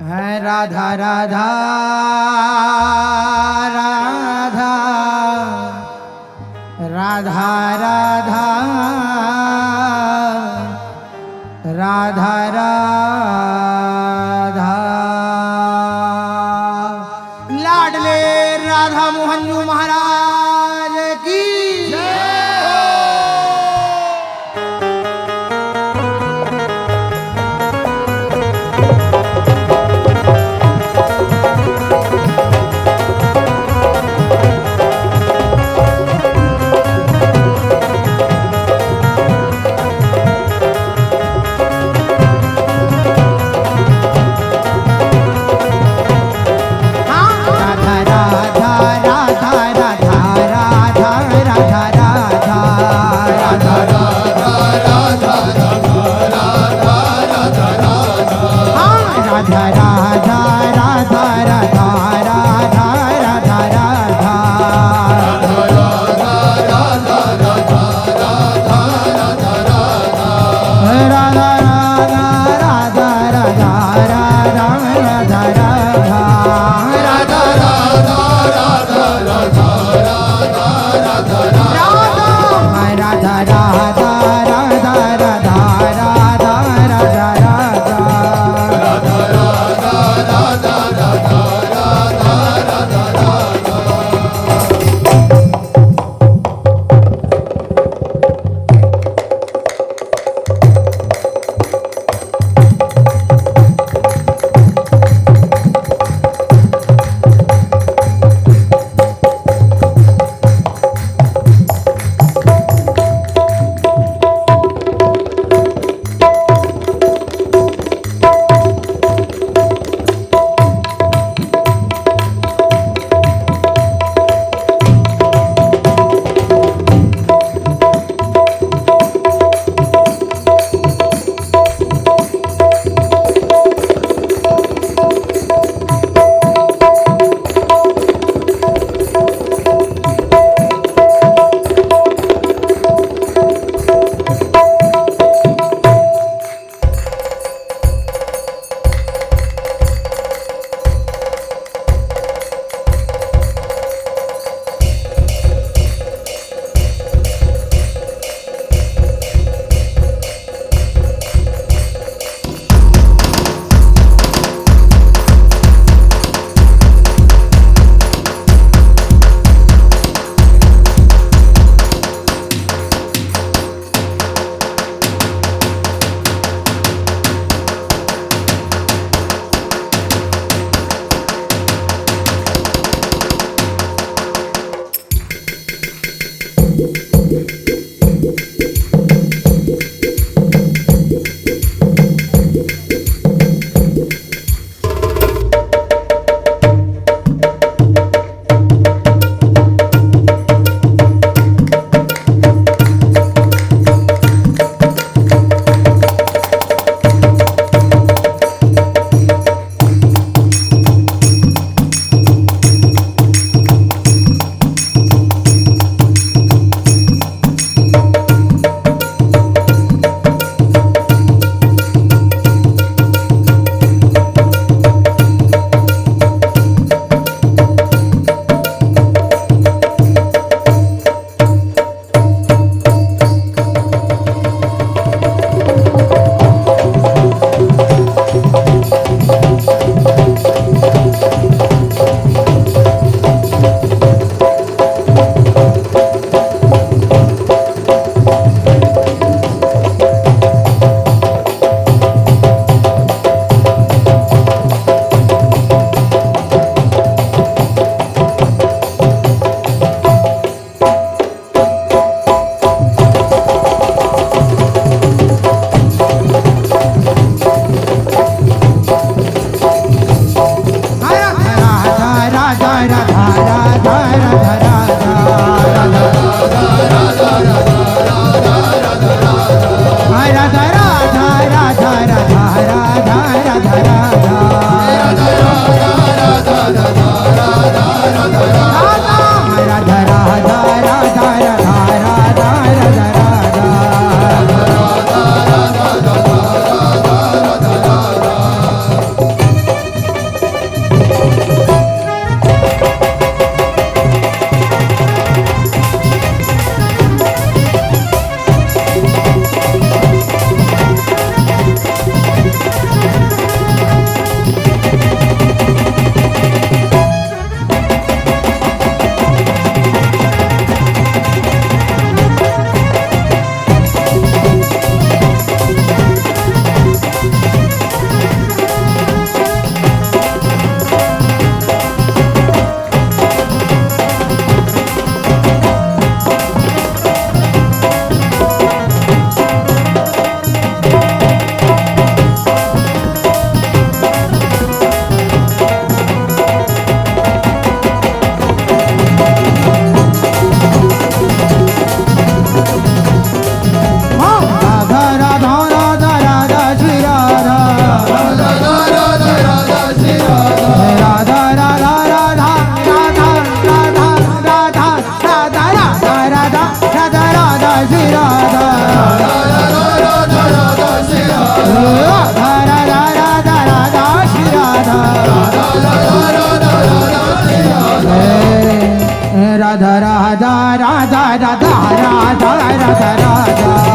राधा राधा राधा राधा राधा राधा राधा लाडले राधा मोहन जी महाराज की राधा राधा राधा राधा राधा राधा राधा राधा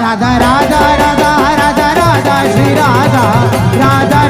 राधा राधा राधा राधा श्री राधा राधा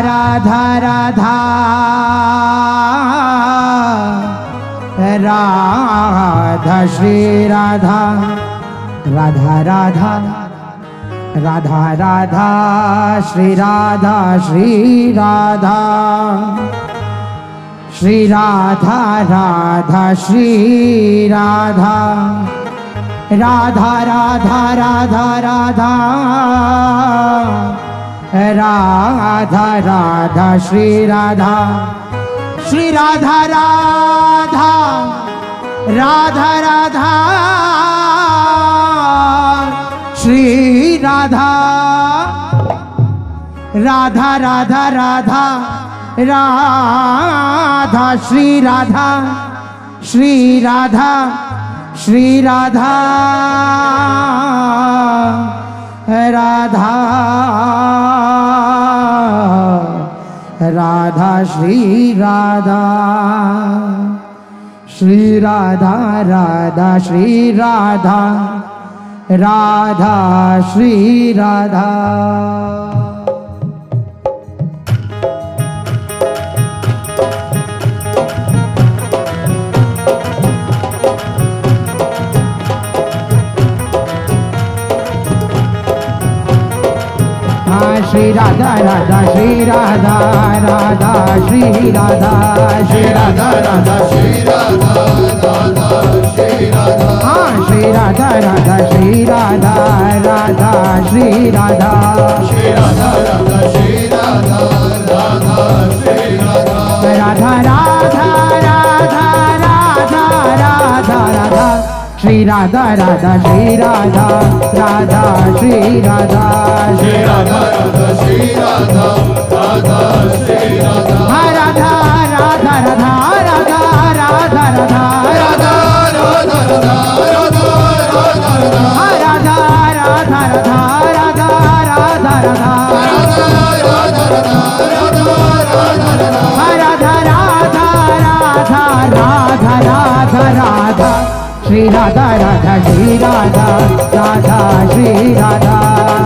राधा राधा राधा श्री राधा राधा राधा राधा राधा श्री राधा श्री राधा श्री राधा राधा श्री राधा राधा राधा राधा राधा राधा राधा श्री राधा श्री राधा राधा राधा राधा श्री राधा राधा राधा राधा राधा श्री राधा श्री राधा राधा राधा श्री राधा श्री राधा राधा श्री राधा राधा श्री राधा। श्री राधा राधा श्री राधा राधा श्री राधा श्री राधा राधा श्री राधा राधा श्री राधा। हाँ श्री राधा राधा श्री राधा राधा श्री राधा श्री राधा राधा श्री राधा राधा श्री राधा। राधा राधा राधा राधा राधा राधा श्री राधा राधा श्री राधा राधा श्री राधा श्री राधा राधा श्री राधा राधा श्री राधा। राधा राधा राधा राधा राधा राधा राधा राधा राधा राधा राधा राधा राधा राधा राधा राधा राधा राधा राधा श्री राधा राधा श्री राधा राधा श्री राधा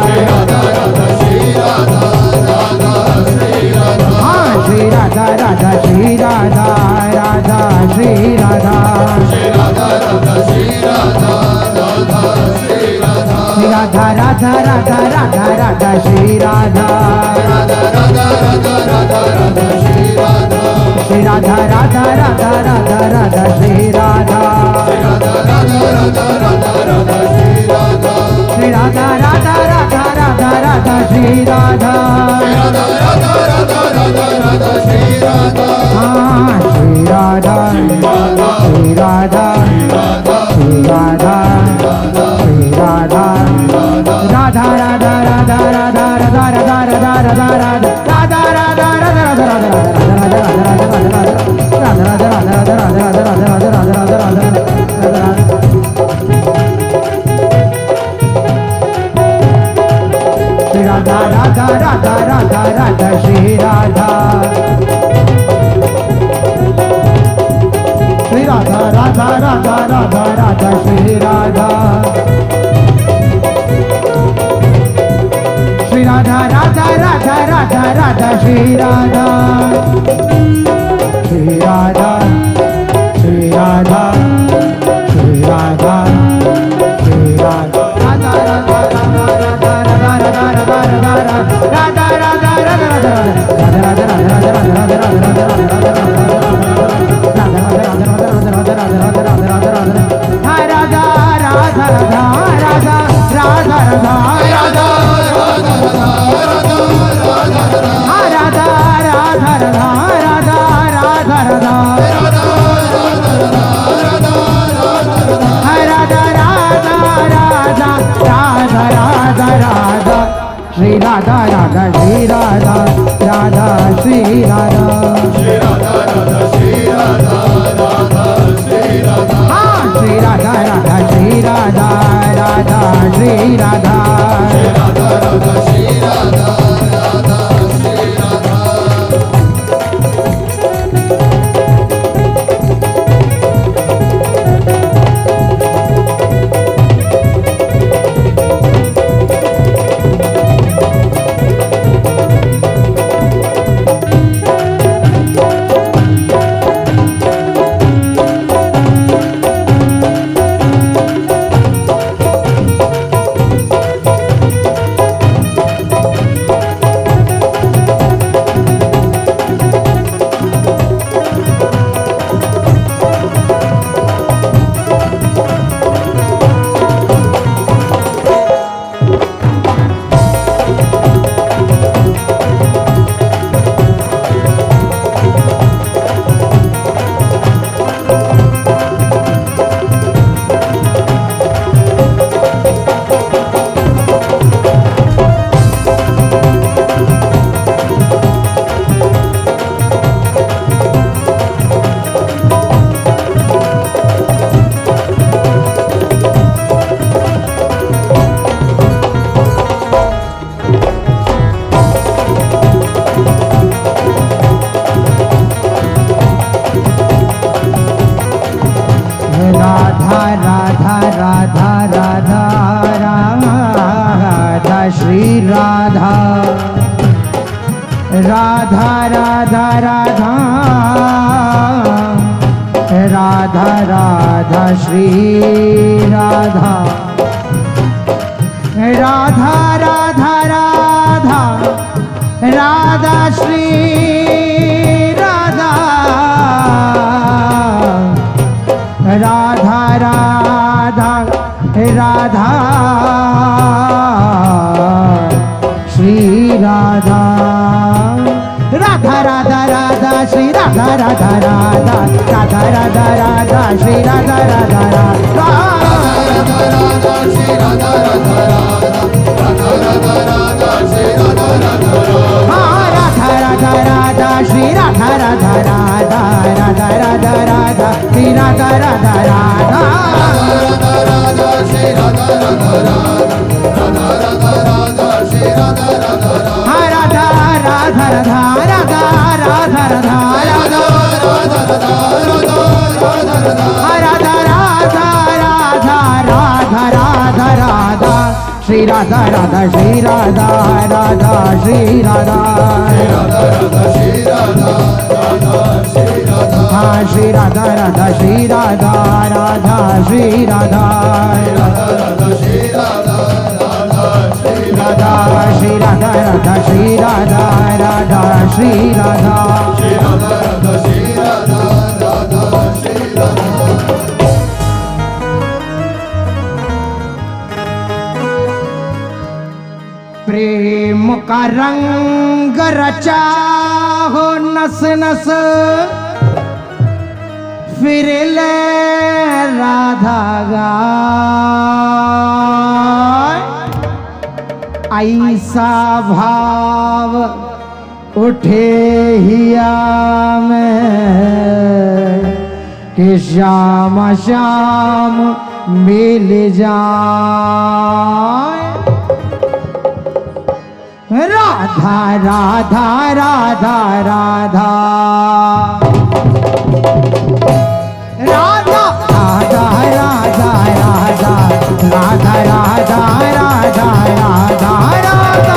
श्री राधा राधा श्री राधा राधा श्री राधा। हाँ श्री राधा राधा श्री राधा राधा श्री राधा श्री राधा राधा श्री राधा राधा श्री राधा। श्री राधा राधा राधा राधा राधा श्री राधा राधा राधा राधा राधा राधा श्री राधा श्री राधा राधा राधा राधा राधा श्री राधा श्री राधा राधा राधा राधा राधा श्री राधा श्री राधा राधा राधा राधा राधा श्री राधा श्री राधा राधा राधा राधा राधा श्री राधा। हाँ श्री राधा श्री राधा श्री राधा श्री राधा राधा राधा राधा राधा राधा राधा राधा राधा राधा राधा राधा राधा राधा राधा राधा श्री राधा राधा राधा श्री राधा राधा राधा राधा राधा श्री राधा राधा राधा राधा श्री राधा राधा राधा राधा श्री राधा राधा राधा राधा राधा राधा श्री राधा राधा राधा श्री राधा राधा राधा श्री राधा राधा राधा राधा राधा श्री राधा राधा राधा राधा राधा राधा श्री राधा राधा राधा राधा श्री राधा राधा राधा राधा राधा श्री राधा राधा राधा राधा राधा राधा राधा राधा राधा राधा राधा राधा राधा श्री राधा राधा श्री राधा राधा श्री राधा श्री राधा हाँ श्री राधा राधा श्री राधा राधा श्री राधा राधा श्री राधा राधा श्री राधा राधा श्री राधा प्रेम का रंग रचा हो नस नस फिर ले राधा गाय ऐसा भाव उठे हिया में कि श्याम श्याम मिल जाए राधा राधा राधा राधा राधा राधा राधा राधा राधा राधा राधा राधा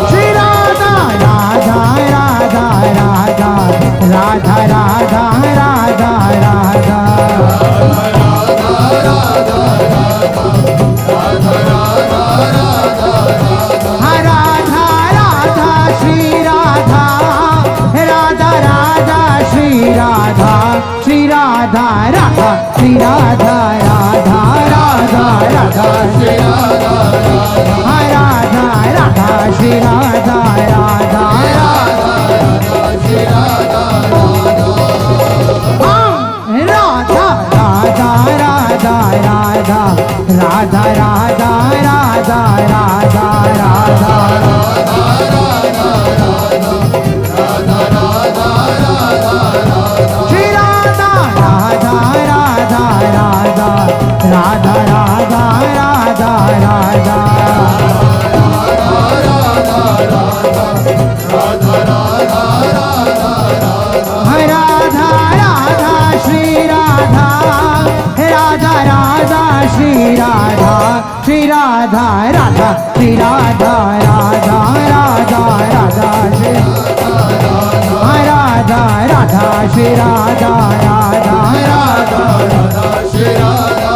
श्री राधा राधा राधा राधा राधा राधा राधा राधा श्री राधा राधा श्री राधा राधा राधा राधा श्री राधा राधा राधा श्री राधा राधा राधा राधा राधा राधा राधा राधा राधा राधा राधा राधा राधा राधा राधा राधा राधा श्री राधा राधा राधा श्री राधा श्री राधा राधा श्री राधा राधा राधा राधा श्री राधा राधा श्री राधा राधा राधा श्री राधा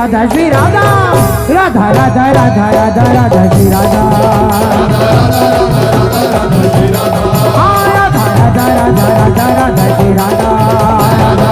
राधा श्री राधा राधा राधा राधा राधा राधा श्री राधा हाँ राधा राधा राधा राधा राधा श्री राधा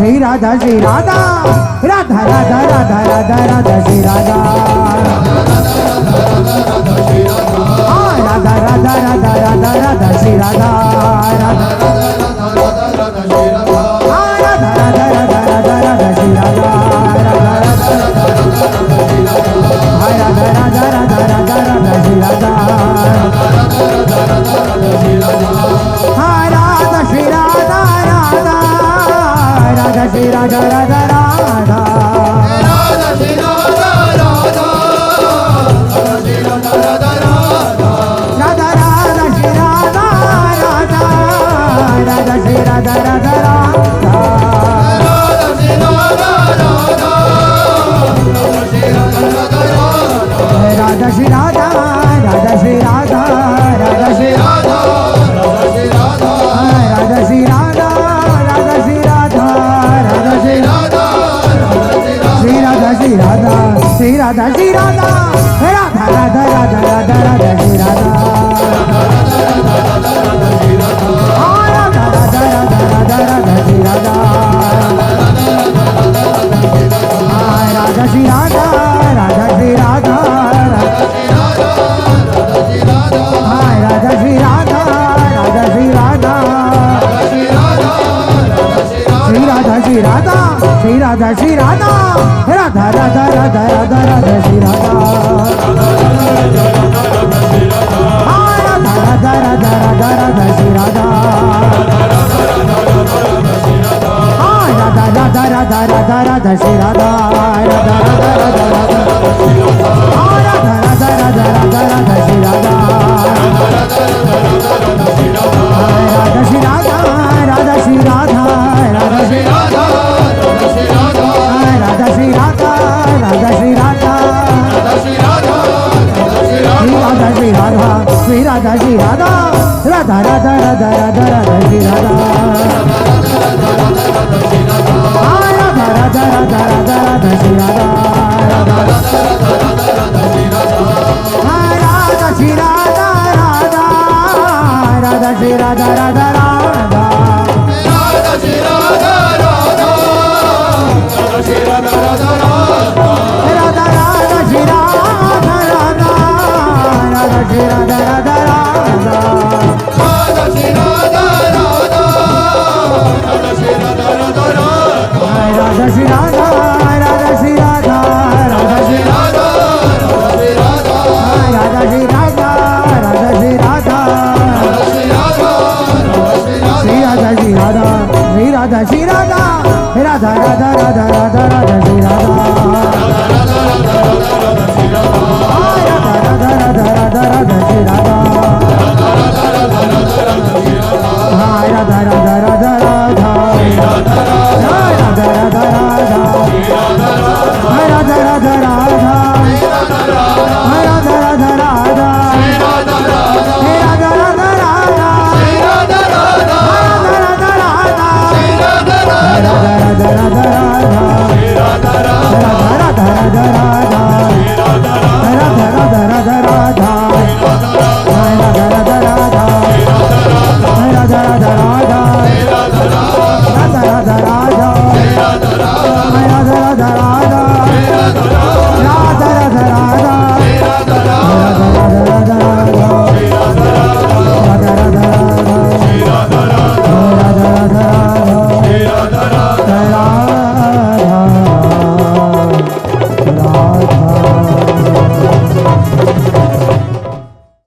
श्री राधा श्री राधा राधा राधा राधा राधा राधा श्री राधा हाँ राधा राधा राधा राधा राधा श्री राधा राधा हाँ राधा राधा राधा राधा राधा श्री राधा राधा हाँ राधा राधा राधा राधा राधा श्री राधा हाँ राधा श्री राधा राधा राधा श्री राधा राधा राधा राधा श्री राधा राधा राधा राधा श्री राधा राधा राधा श्री राधा राधा राधा राधा श्री राधा राधा राधा श्री राधा राधा श्री राधा राधा श्री राधा राधा श्री राधा राधा श्री राधा राधा श्री राधा श्री राधा श्री राधा श्री राधा श्री राधा राधा राधा राधा राधा राधा श्री राधा हाँ राधा राधा राधा राधा राधा श्री राधा हाँ राधा श्री राधा राधा श्री राधा हाँ राधा श्री राधा राधा श्री राधा श्री राधा श्री राधा श्री राधा श्री राधा राधा राधा राधा राधा राधा श्री राधा हाँ राधा राधा राधा राधा राधा श्री राधा हाँ राधा राधा राधा राधा राधा श्री राधा राधा राधा राधा राधा हाँ राधा राधा राधा राधा राधा श्री राधा राधा श्री राधा राधा श्री राधा राधा श्री राधा राधा श्री राधा राधा श्री राधा श्री राधा श्री राधा श्री राधा राधा राधा राधा राधा राधा श्री राधा हाँ राधा राधा राधा राधा राधा श्री राधा हाँ राधा श्री राधा राधा राधा श्री राधा राधा राधा राधा श्री राधा राधा श्री राधा राधा राधा राधा श्री राधा राधा राधा श्री राधा राधा राधा राधा श्री राधा राधा श्री राधा राधा राधा श्री राधा राधा श्री राधा राधा श्री राधा राधा श्री राधा राधा श्री राधा श्री राधा श्री राधा श्री राधा श्री राधा राधा राधा राधा राधा राधा श्री राधा